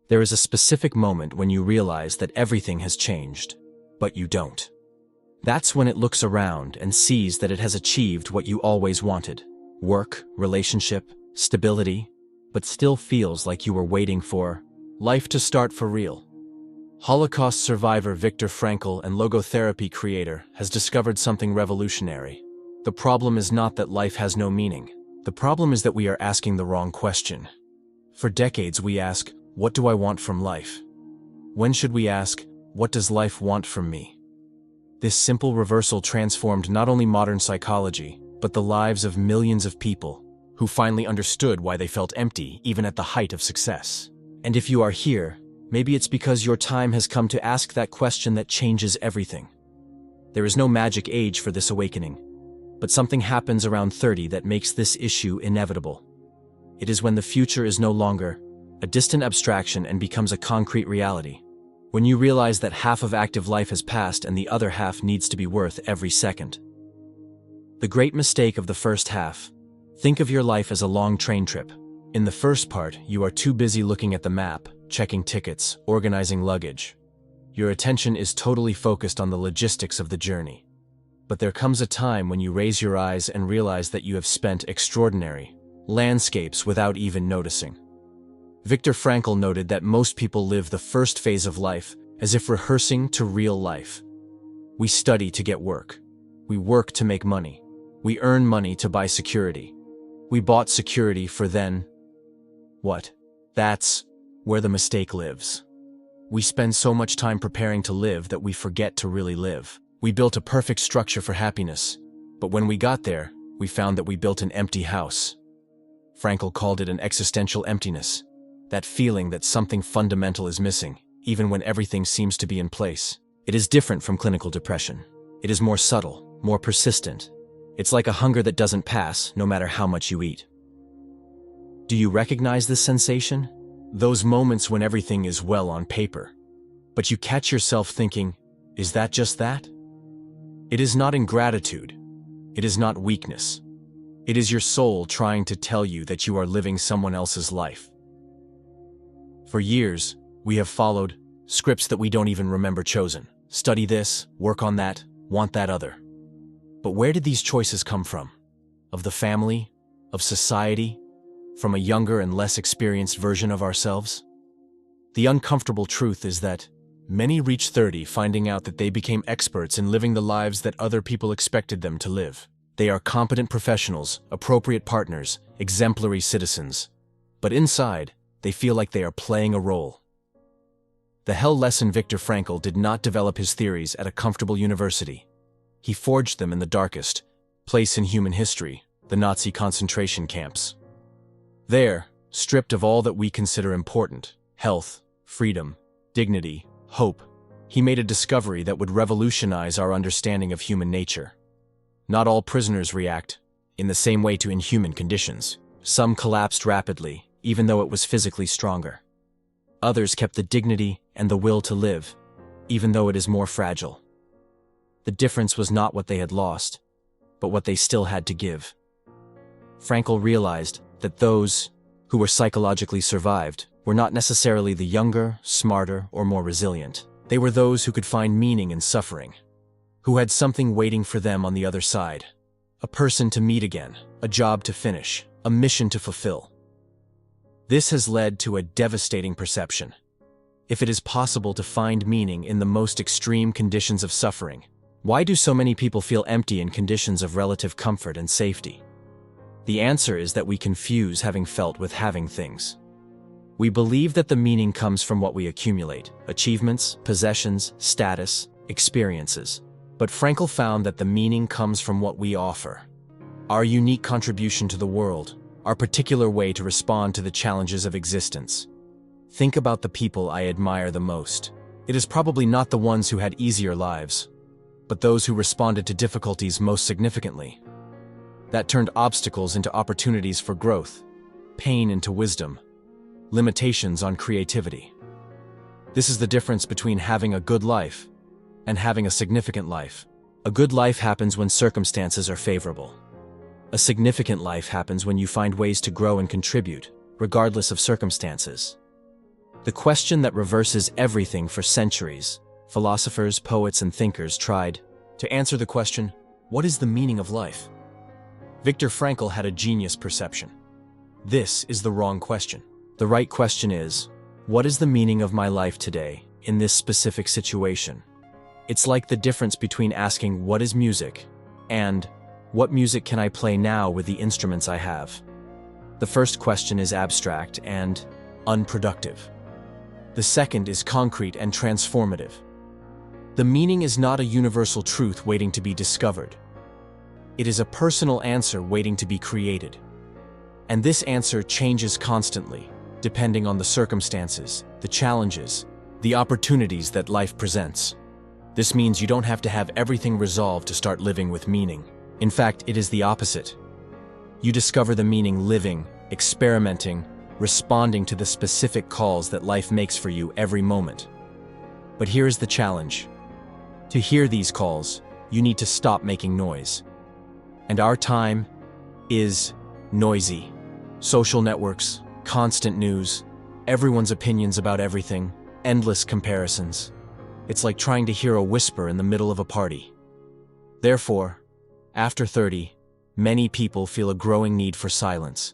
There is a specific moment when you realize that everything has changed, but you don't. That's when it looks around and sees that it has achieved what you always wanted: work, relationship, stability, but still feels like you were waiting for life to start for real. Holocaust survivor Viktor Frankl and logotherapy creator has discovered something revolutionary. The problem is not that life has no meaning. The problem is that we are asking the wrong question. For decades we ask, what do I want from life? When should we ask, what does life want from me? This simple reversal transformed not only modern psychology, but the lives of millions of people who finally understood why they felt empty even at the height of success. And if you are here, maybe it's because your time has come to ask that question that changes everything. There is no magic age for this awakening, but something happens around 30 that makes this issue inevitable. It is when the future is no longer a distant abstraction and becomes a concrete reality. When you realize that half of active life has passed and the other half needs to be worth every second. The great mistake of the first half. Think of your life as a long train trip. In the first part, you are too busy looking at the map, checking tickets, organizing luggage. Your attention is totally focused on the logistics of the journey. But there comes a time when you raise your eyes and realize that you have spent extraordinary landscapes without even noticing. Viktor Frankl noted that most people live the first phase of life as if rehearsing to real life. We study to get work. We work to make money. We earn money to buy security. We bought security for then what? That's where the mistake lives. We spend so much time preparing to live that we forget to really live. We built a perfect structure for happiness, but when we got there, we found that we built an empty house. Frankl called it an existential emptiness. That feeling that something fundamental is missing, even when everything seems to be in place. It is different from clinical depression. It is more subtle, more persistent. It's like a hunger that doesn't pass, no matter how much you eat. Do you recognize this sensation? Those moments when everything is well on paper, but you catch yourself thinking, is that just that? It is not ingratitude. It is not weakness. It is your soul trying to tell you that you are living someone else's life. For years, we have followed scripts that we don't even remember chosen. Study this, work on that, want that other. But where did these choices come from? Of the family? Of society? From a younger and less experienced version of ourselves? The uncomfortable truth is that many reach 30 finding out that they became experts in living the lives that other people expected them to live. They are competent professionals, appropriate partners, exemplary citizens. But inside, they feel like they are playing a role. The hell lesson Viktor Frankl did not develop his theories at a comfortable university. He forged them in the darkest place in human history, the Nazi concentration camps. There, stripped of all that we consider important, health, freedom, dignity, hope, he made a discovery that would revolutionize our understanding of human nature. Not all prisoners react in the same way to inhuman conditions. Some collapsed rapidly, even though it was physically stronger. Others kept the dignity and the will to live, even though it is more fragile. The difference was not what they had lost, but what they still had to give. Frankl realized that those who were psychologically survived were not necessarily the younger, smarter, or more resilient. They were those who could find meaning in suffering, who had something waiting for them on the other side. A person to meet again, a job to finish, a mission to fulfill. This has led to a devastating perception. If it is possible to find meaning in the most extreme conditions of suffering, why do so many people feel empty in conditions of relative comfort and safety? The answer is that we confuse having felt with having things. We believe that the meaning comes from what we accumulate: achievements, possessions, status, experiences. But Frankl found that the meaning comes from what we offer. Our unique contribution to the world, our particular way to respond to the challenges of existence. Think about the people I admire the most. It is probably not the ones who had easier lives, but those who responded to difficulties most significantly. That turned obstacles into opportunities for growth, pain into wisdom, limitations on creativity. This is the difference between having a good life and having a significant life. A good life happens when circumstances are favorable. A significant life happens when you find ways to grow and contribute, regardless of circumstances. The question that reverses everything for centuries. Philosophers, poets, and thinkers tried to answer the question, what is the meaning of life? Viktor Frankl had a genius perception. This is the wrong question. The right question is, what is the meaning of my life today, in this specific situation? It's like the difference between asking what is music and what music can I play now with the instruments I have? The first question is abstract and unproductive. The second is concrete and transformative. The meaning is not a universal truth waiting to be discovered. It is a personal answer waiting to be created. And this answer changes constantly, depending on the circumstances, the challenges, the opportunities that life presents. This means you don't have to have everything resolved to start living with meaning. In fact, it is the opposite. You discover the meaning living, experimenting, responding to the specific calls that life makes for you every moment. But here is the challenge. To hear these calls, you need to stop making noise. And our time is noisy. Social networks, constant news, everyone's opinions about everything, endless comparisons. It's like trying to hear a whisper in the middle of a party. Therefore, after 30, many people feel a growing need for silence.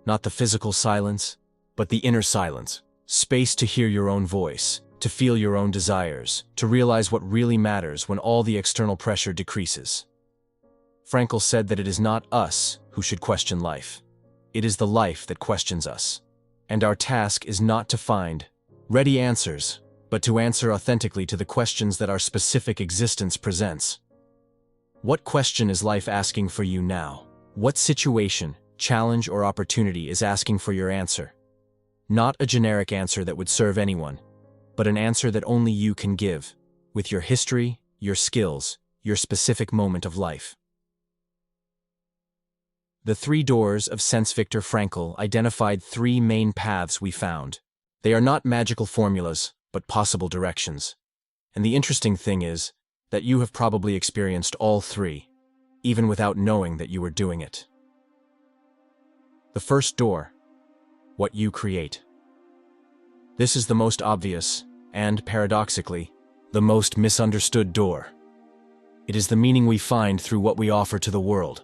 Not the physical silence, but the inner silence. Space to hear your own voice, to feel your own desires, to realize what really matters when all the external pressure decreases. Frankl said that it is not us who should question life. It is the life that questions us. And our task is not to find ready answers, but to answer authentically to the questions that our specific existence presents. What question is life asking for you now? What situation, challenge, or opportunity is asking for your answer? Not a generic answer that would serve anyone, but an answer that only you can give, with your history, your skills, your specific moment of life. The 3 doors of Sense. Viktor Frankl identified 3 main paths we found. They are not magical formulas, but possible directions. And the interesting thing is that you have probably experienced all 3, even without knowing that you were doing it. The first door, what you create. This is the most obvious, and paradoxically, the most misunderstood door. It is the meaning we find through what we offer to the world.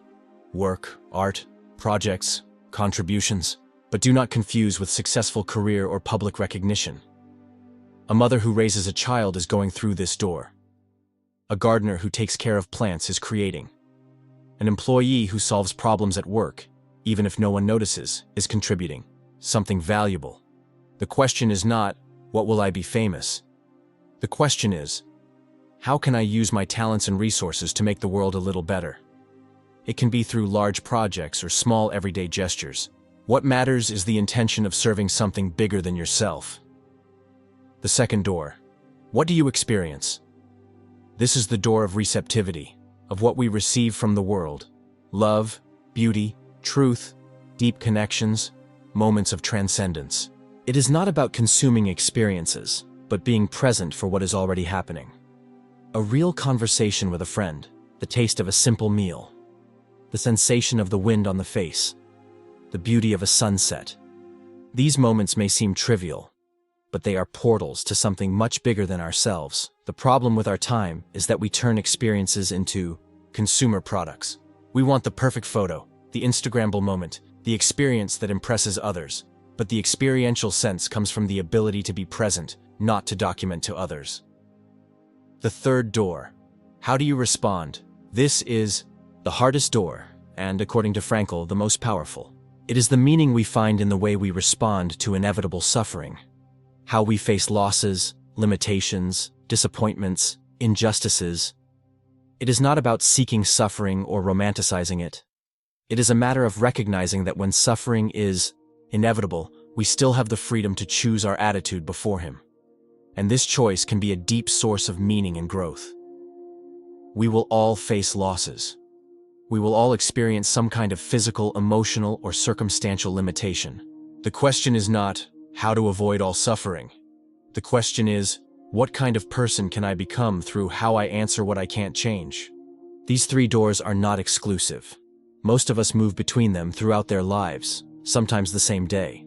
Work, art, projects, contributions, but do not confuse with successful career or public recognition. A mother who raises a child is going through this door. A gardener who takes care of plants is creating. An employee who solves problems at work, even if no one notices, is contributing something valuable. The question is not, what will I be famous? The question is, how can I use my talents and resources to make the world a little better? It can be through large projects or small everyday gestures. What matters is the intention of serving something bigger than yourself. The second door. What do you experience? This is the door of receptivity, of what we receive from the world. Love, beauty, truth, deep connections, moments of transcendence. It is not about consuming experiences, but being present for what is already happening. A real conversation with a friend, the taste of a simple meal, the sensation of the wind on the face, the beauty of a sunset. These moments may seem trivial, but they are portals to something much bigger than ourselves. The problem with our time is that we turn experiences into consumer products. We want the perfect photo, the Instagrammable moment, the experience that impresses others. But the experiential sense comes from the ability to be present, not to document to others. The third door. How do you respond? This is the hardest door, and according to Frankl, the most powerful. It is the meaning we find in the way we respond to inevitable suffering. How we face losses, limitations, disappointments, injustices. It is not about seeking suffering or romanticizing it. It is a matter of recognizing that when suffering is inevitable, we still have the freedom to choose our attitude before him. And this choice can be a deep source of meaning and growth. We will all face losses. We will all experience some kind of physical, emotional, or circumstantial limitation. The question is not how to avoid all suffering. The question is, what kind of person can I become through how I answer what I can't change? These 3 doors are not exclusive. Most of us move between them throughout their lives, sometimes the same day.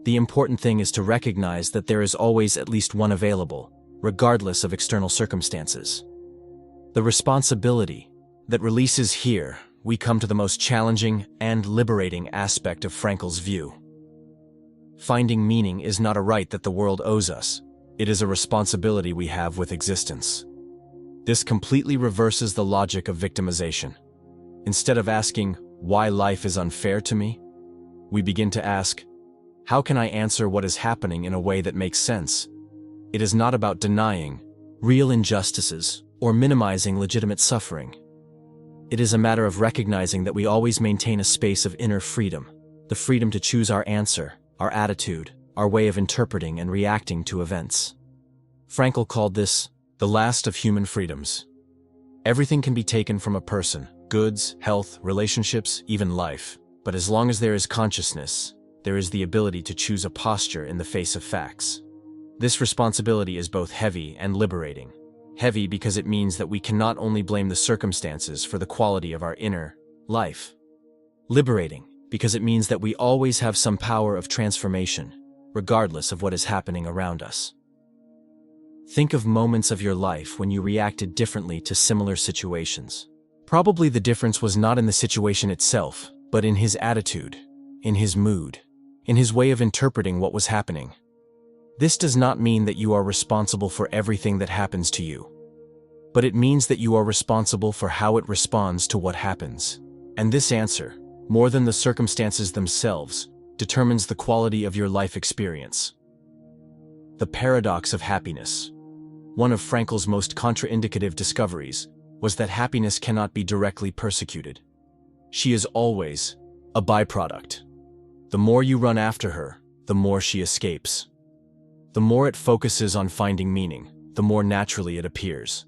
The important thing is to recognize that there is always at least one available, regardless of external circumstances. The responsibility that releases here, we come to the most challenging and liberating aspect of Frankl's view. Finding meaning is not a right that the world owes us. It is a responsibility we have with existence. This completely reverses the logic of victimization. Instead of asking, why life is unfair to me, we begin to ask, how can I answer what is happening in a way that makes sense? It is not about denying real injustices or minimizing legitimate suffering. It is a matter of recognizing that we always maintain a space of inner freedom, the freedom to choose our answer, our attitude, our way of interpreting and reacting to events. Frankl called this the last of human freedoms. Everything can be taken from a person, goods, health, relationships, even life. But as long as there is consciousness, there is the ability to choose a posture in the face of facts. This responsibility is both heavy and liberating. Heavy because it means that we cannot only blame the circumstances for the quality of our inner life. Liberating because it means that we always have some power of transformation, regardless of what is happening around us. Think of moments of your life when you reacted differently to similar situations. Probably the difference was not in the situation itself, but in his attitude, in his mood, in his way of interpreting what was happening. This does not mean that you are responsible for everything that happens to you, but it means that you are responsible for how it responds to what happens. And this answer, more than the circumstances themselves, determines the quality of your life experience. The paradox of happiness. One of Frankl's most contraindicative discoveries was that happiness cannot be directly persecuted. She is always a byproduct. The more you run after her, the more she escapes. The more it focuses on finding meaning, the more naturally it appears.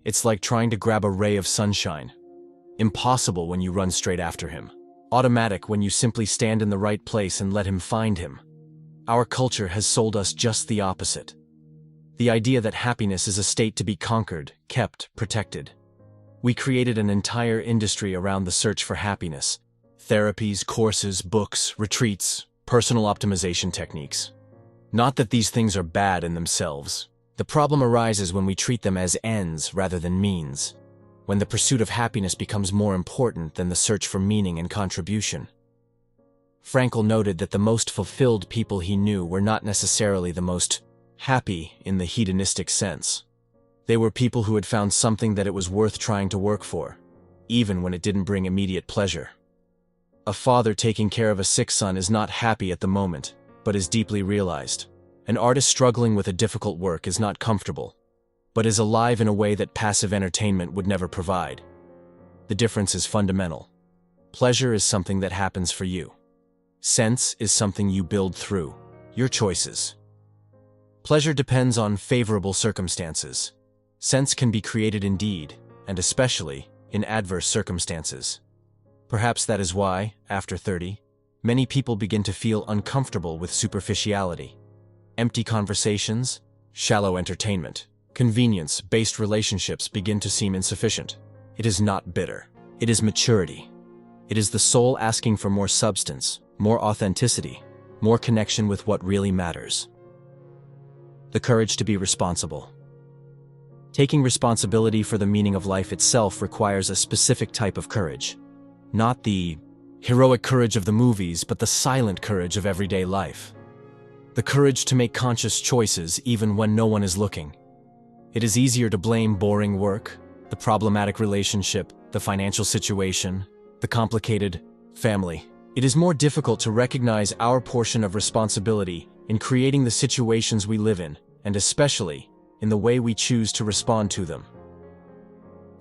It's like trying to grab a ray of sunshine. Impossible when you run straight after him. Automatic when you simply stand in the right place and let him find him. Our culture has sold us just the opposite. The idea that happiness is a state to be conquered, kept, protected. We created an entire industry around the search for happiness. Therapies, courses, books, retreats, personal optimization techniques. Not that these things are bad in themselves. The problem arises when we treat them as ends rather than means. When the pursuit of happiness becomes more important than the search for meaning and contribution. Frankl noted that the most fulfilled people he knew were not necessarily the most happy in the hedonistic sense. They were people who had found something that it was worth trying to work for, even when it didn't bring immediate pleasure. A father taking care of a sick son is not happy at the moment, but is deeply realized. An artist struggling with a difficult work is not comfortable, but is alive in a way that passive entertainment would never provide. The difference is fundamental. Pleasure is something that happens for you. Sense is something you build through your choices. Pleasure depends on favorable circumstances. Sense can be created indeed, and especially in adverse circumstances. Perhaps that is why, after 30, many people begin to feel uncomfortable with superficiality. Empty conversations, shallow entertainment, convenience-based relationships begin to seem insufficient. It is not bitter. It is maturity. It is the soul asking for more substance, more authenticity, more connection with what really matters. The courage to be responsible. Taking responsibility for the meaning of life itself requires a specific type of courage. Not the heroic courage of the movies, but the silent courage of everyday life. The courage to make conscious choices even when no one is looking. It is easier to blame boring work, the problematic relationship, the financial situation, the complicated family. It is more difficult to recognize our portion of responsibility in creating the situations we live in, and especially in the way we choose to respond to them.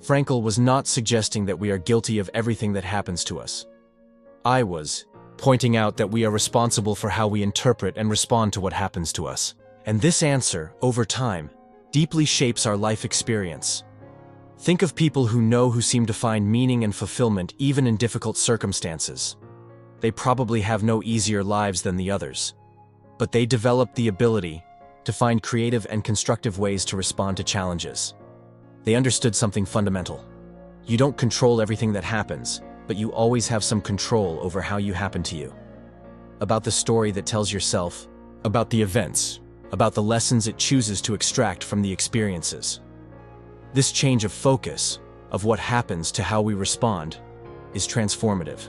Frankl was not suggesting that we are guilty of everything that happens to us. I was pointing out that we are responsible for how we interpret and respond to what happens to us. And this answer, over time, deeply shapes our life experience. Think of people who seem to find meaning and fulfillment even in difficult circumstances. They probably have no easier lives than the others, but they develop the ability to find creative and constructive ways to respond to challenges. They understood something fundamental. You don't control everything that happens, but you always have some control over how you happen to you. about the story that tells yourself, about the events, about the lessons it chooses to extract from the experiences. This change of focus, of what happens to how we respond, is transformative.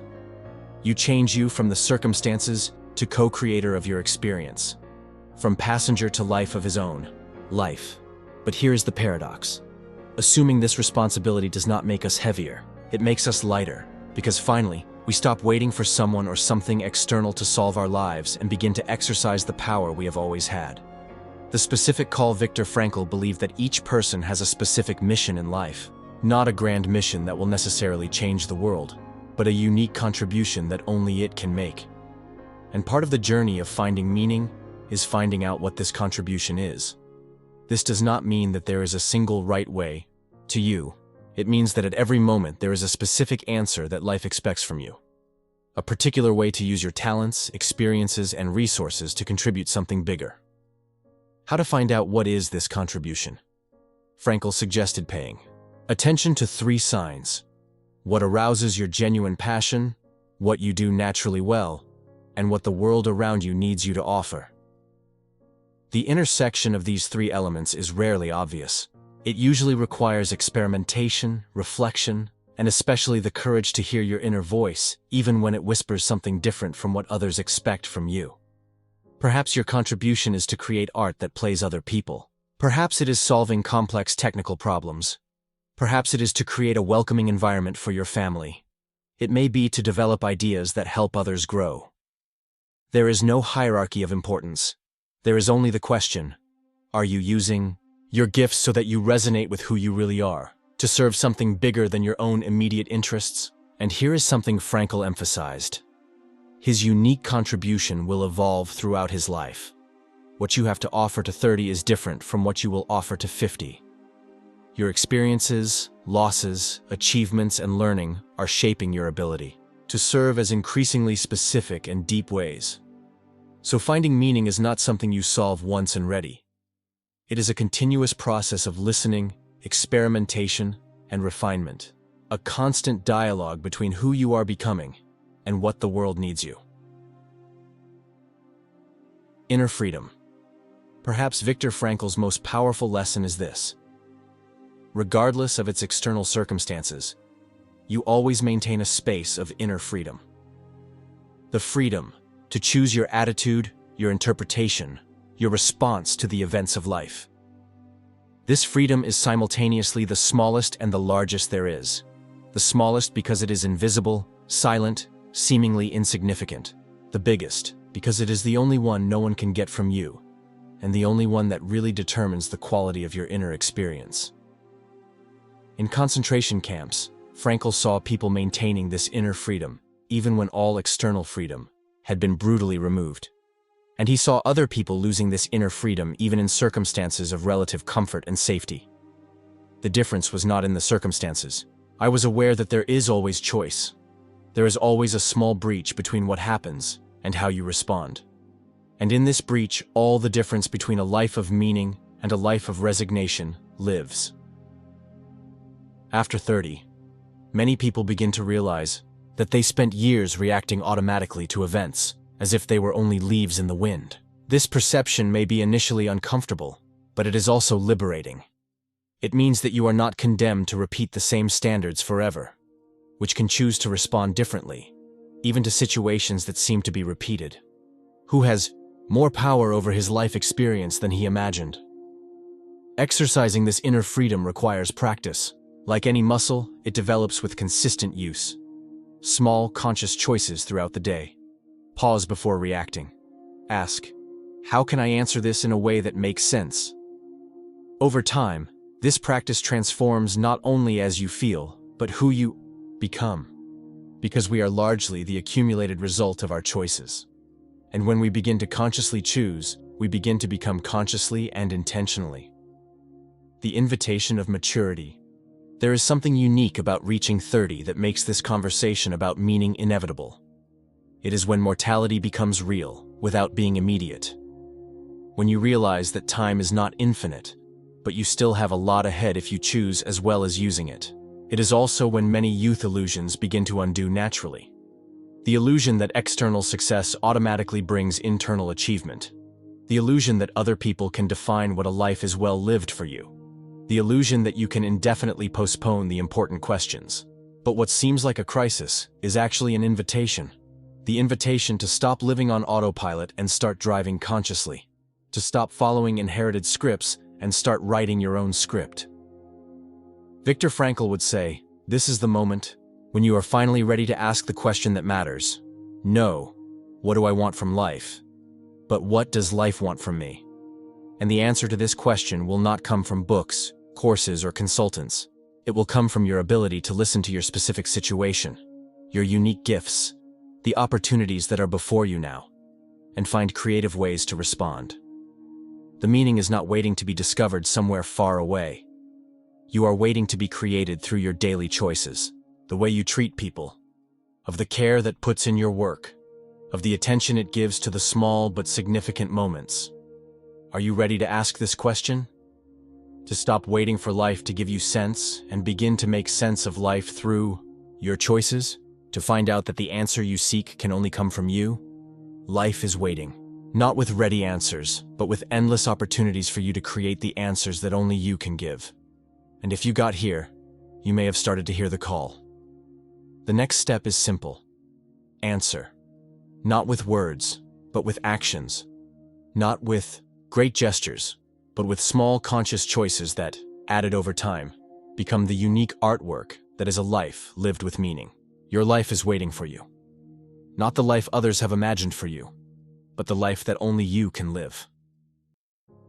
You change you from the circumstances to co-creator of your experience, from passenger to life of his own life. But here is the paradox. Assuming this responsibility does not make us heavier, it makes us lighter, because finally, we stop waiting for someone or something external to solve our lives and begin to exercise the power we have always had. The specific call Viktor Frankl believed that each person has a specific mission in life, not a grand mission that will necessarily change the world, but a unique contribution that only it can make. And part of the journey of finding meaning is finding out what this contribution is. This does not mean that there is a single right way to you. It means that at every moment there is a specific answer that life expects from you. A particular way to use your talents, experiences, and resources to contribute something bigger. How to find out what is this contribution? Frankl suggested paying attention to 3 signs: what arouses your genuine passion, what you do naturally well, and what the world around you needs you to offer. The intersection of these 3 elements is rarely obvious. It usually requires experimentation, reflection, and especially the courage to hear your inner voice, even when it whispers something different from what others expect from you. Perhaps your contribution is to create art that plays other people. Perhaps it is solving complex technical problems. Perhaps it is to create a welcoming environment for your family. It may be to develop ideas that help others grow. There is no hierarchy of importance. There is only the question: are you using your gifts so that you resonate with who you really are, to serve something bigger than your own immediate interests? And here is something Frankl emphasized. His unique contribution will evolve throughout his life. What you have to offer to 30 is different from what you will offer to 50. Your experiences, losses, achievements, and learning are shaping your ability to serve as increasingly specific and deep ways. So finding meaning is not something you solve once and ready. It is a continuous process of listening, experimentation, and refinement. A constant dialogue between who you are becoming and what the world needs you. Inner freedom. Perhaps Viktor Frankl's most powerful lesson is this: regardless of its external circumstances, you always maintain a space of inner freedom. The freedom to choose your attitude, your interpretation, your response to the events of life. This freedom is simultaneously the smallest and the largest there is. The smallest because it is invisible, silent, seemingly insignificant. The biggest because it is the only one no one can get from you, and the only one that really determines the quality of your inner experience. In concentration camps, Frankl saw people maintaining this inner freedom, even when all external freedom had been brutally removed. And he saw other people losing this inner freedom even in circumstances of relative comfort and safety. The difference was not in the circumstances. I was aware that there is always choice. There is always a small breach between what happens and how you respond. And in this breach, all the difference between a life of meaning and a life of resignation lives. After 30, many people begin to realize that they spent years reacting automatically to events, as if they were only leaves in the wind. This perception may be initially uncomfortable, but it is also liberating. It means that you are not condemned to repeat the same standards forever, which can choose to respond differently, even to situations that seem to be repeated. Who has more power over his life experience than he imagined? Exercising this inner freedom requires practice. Like any muscle, it develops with consistent use. Small, conscious choices throughout the day. Pause before reacting. Ask, how can I answer this in a way that makes sense? Over time, this practice transforms not only as you feel, but who you become. Because we are largely the accumulated result of our choices. And when we begin to consciously choose, we begin to become consciously and intentionally. The invitation of maturity. There is something unique about reaching 30 that makes this conversation about meaning inevitable. It is when mortality becomes real, without being immediate. When you realize that time is not infinite, but you still have a lot ahead if you choose as well as using it. It is also when many youth illusions begin to undo naturally. The illusion that external success automatically brings internal achievement. The illusion that other people can define what a life is well lived for you. The illusion that you can indefinitely postpone the important questions. But what seems like a crisis is actually an invitation. The invitation to stop living on autopilot and start driving consciously. To stop following inherited scripts and start writing your own script. Viktor Frankl would say, "This is the moment when you are finally ready to ask the question that matters. No, what do I want from life? But what does life want from me?" And the answer to this question will not come from books, courses, or consultants. It will come from your ability to listen to your specific situation, your unique gifts, the opportunities that are before you now, and find creative ways to respond. The meaning is not waiting to be discovered somewhere far away. You are waiting to be created through your daily choices, the way you treat people, of the care that puts in your work, of the attention it gives to the small but significant moments. Are you ready to ask this question? To stop waiting for life to give you sense and begin to make sense of life through your choices? To find out that the answer you seek can only come from you? Life is waiting, not with ready answers, but with endless opportunities for you to create the answers that only you can give. And if you got here, you may have started to hear the call. The next step is simple. Answer. Not with words, but with actions. Not with great gestures, but with small conscious choices that, added over time, become the unique artwork that is a life lived with meaning. Your life is waiting for you. Not the life others have imagined for you, but the life that only you can live.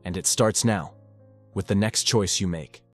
And it starts now, with the next choice you make.